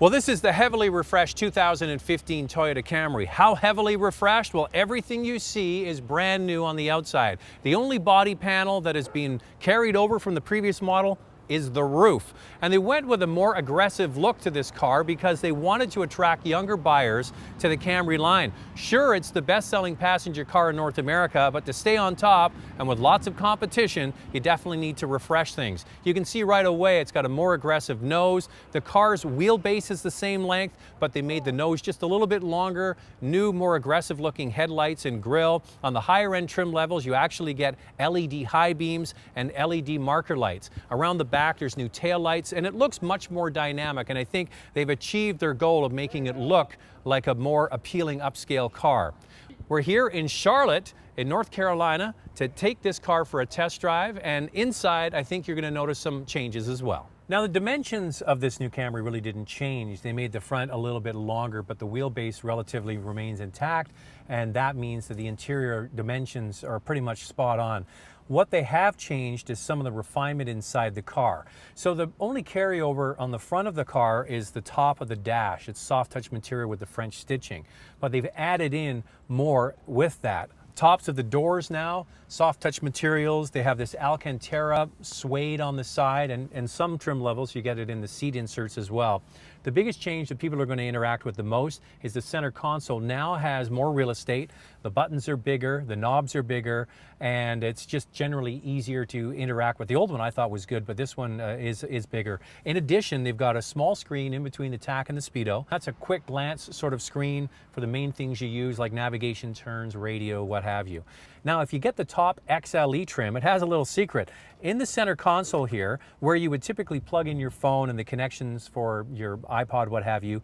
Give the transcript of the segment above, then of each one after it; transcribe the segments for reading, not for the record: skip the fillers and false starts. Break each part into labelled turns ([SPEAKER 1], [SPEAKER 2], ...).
[SPEAKER 1] Well, this is the heavily refreshed 2015 Toyota Camry. How heavily refreshed? Well, everything you see is brand new on the outside. The only body panel that has been carried over from the previous model is the roof. And they went with a more aggressive look to this car because they wanted to attract younger buyers to the Camry line. Sure, it's the best-selling passenger car in North America, but to stay on top and with lots of competition, you definitely need to refresh things. You can see right away it's got a more aggressive nose. The car's wheelbase is the same length, but they made the nose just a little bit longer. New, more aggressive looking headlights and grille. On the higher end trim levels, you actually get LED high beams and LED marker lights. Around the back, there's new tail lights, and it looks much more dynamic, and I think they've achieved their goal of making it look like a more appealing upscale car. We're here in Charlotte in North Carolina to take this car for a test drive, and inside I think you're going to notice some changes as well. Now, the dimensions of this new Camry really didn't change. They made the front a little bit longer, but the wheelbase relatively remains intact, and that means that the interior dimensions are pretty much spot on. What they have changed is some of the refinement inside the car. So the only carryover on the front of the car is the top of the dash. It's soft touch material with the French stitching, but they've added in more with that. Tops of the doors now, soft touch materials. They have this Alcantara suede on the side, and some trim levels you get it in the seat inserts as well. The biggest change that people are going to interact with the most is the center console now has more real estate. The buttons are bigger, the knobs are bigger, and it's just generally easier to interact with. The old one I thought was good, but this one is bigger. In addition, they've got a small screen in between the tack and the speedo. That's a quick glance sort of screen for the main things you use, like navigation, turns, radio, what have you. Now, if you get the top XLE trim, it has a little secret. In the center console here, where you would typically plug in your phone and the connections for your iPod, what have you,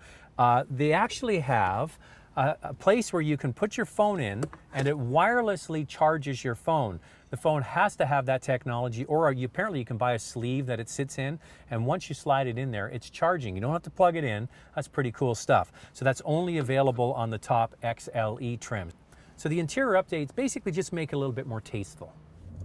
[SPEAKER 1] they actually have a place where you can put your phone in and it wirelessly charges your phone. The phone has to have that technology, or apparently you can buy a sleeve that it sits in, and once you slide it in there, it's charging. You don't have to plug it in. That's pretty cool stuff. So that's only available on the top XLE trim. So the interior updates basically just make it a little bit more tasteful.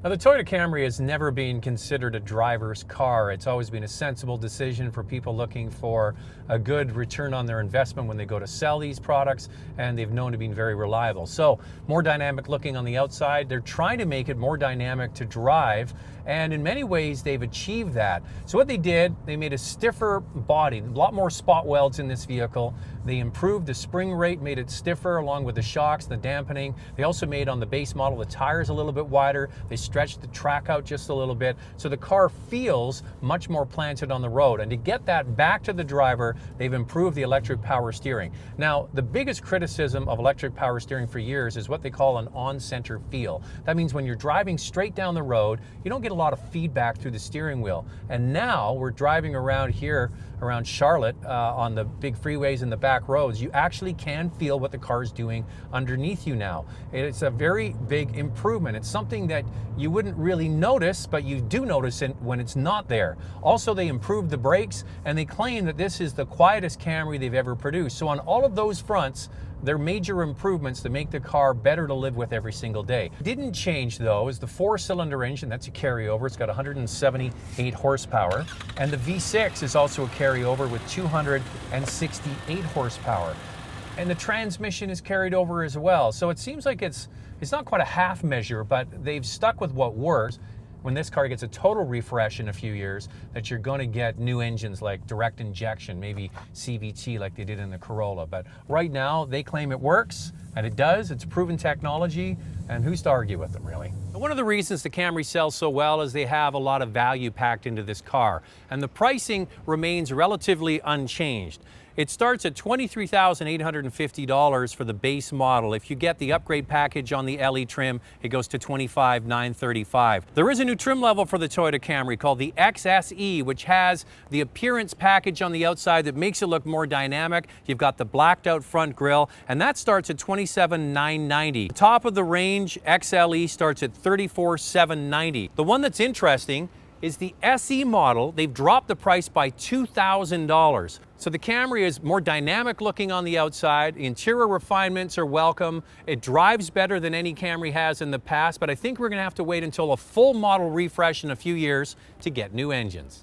[SPEAKER 1] Now, the Toyota Camry has never been considered a driver's car. It's always been a sensible decision for people looking for a good return on their investment when they go to sell these products, and they've known to be very reliable. So, more dynamic looking on the outside. They're trying to make it more dynamic to drive, and in many ways they've achieved that. So what they did, they made a stiffer body, a lot more spot welds in this vehicle. They improved the spring rate, made it stiffer along with the shocks, the dampening. They also made on the base model the tires a little bit wider. They stretched the track out just a little bit, so the car feels much more planted on the road. And to get that back to the driver, they've improved the electric power steering. Now, the biggest criticism of electric power steering for years is what they call an on-center feel. That means when you're driving straight down the road, you don't get a lot of feedback through the steering wheel. And now we're driving around here, around Charlotte, on the big freeways and the back roads, you actually can feel what the car is doing underneath you now. It's a very big improvement. It's something that you wouldn't really notice, but you do notice it when it's not there. Also, they improved the brakes, and they claim that this is the quietest Camry they've ever produced. So on all of those fronts, they're major improvements to make the car better to live with every single day. Didn't change though is the 4-cylinder engine. That's a carryover. It's got 178 horsepower, and the V6 is also a carryover with 268 horsepower. And the transmission is carried over as well. So it seems like it's not quite a half measure, but they've stuck with what works. When this car gets a total refresh in a few years, that you're going to get new engines like direct injection, maybe CVT like they did in the Corolla. But right now, they claim it works, and it does. It's proven technology, and who's to argue with them, really? One of the reasons the Camry sells so well is they have a lot of value packed into this car, and the pricing remains relatively unchanged. It starts at $23,850 for the base model. If you get the upgrade package on the LE trim, it goes to $25,935. There is a new trim level for the Toyota Camry called the XSE, which has the appearance package on the outside that makes it look more dynamic. You've got the blacked out front grille, and that starts at $27,990. The top of the range XLE starts at $34,790. The one that's interesting is the SE model. They've dropped the price by $2,000. So the Camry is more dynamic looking on the outside. The interior refinements are welcome. It drives better than any Camry has in the past, but I think we're going to have to wait until a full model refresh in a few years to get new engines.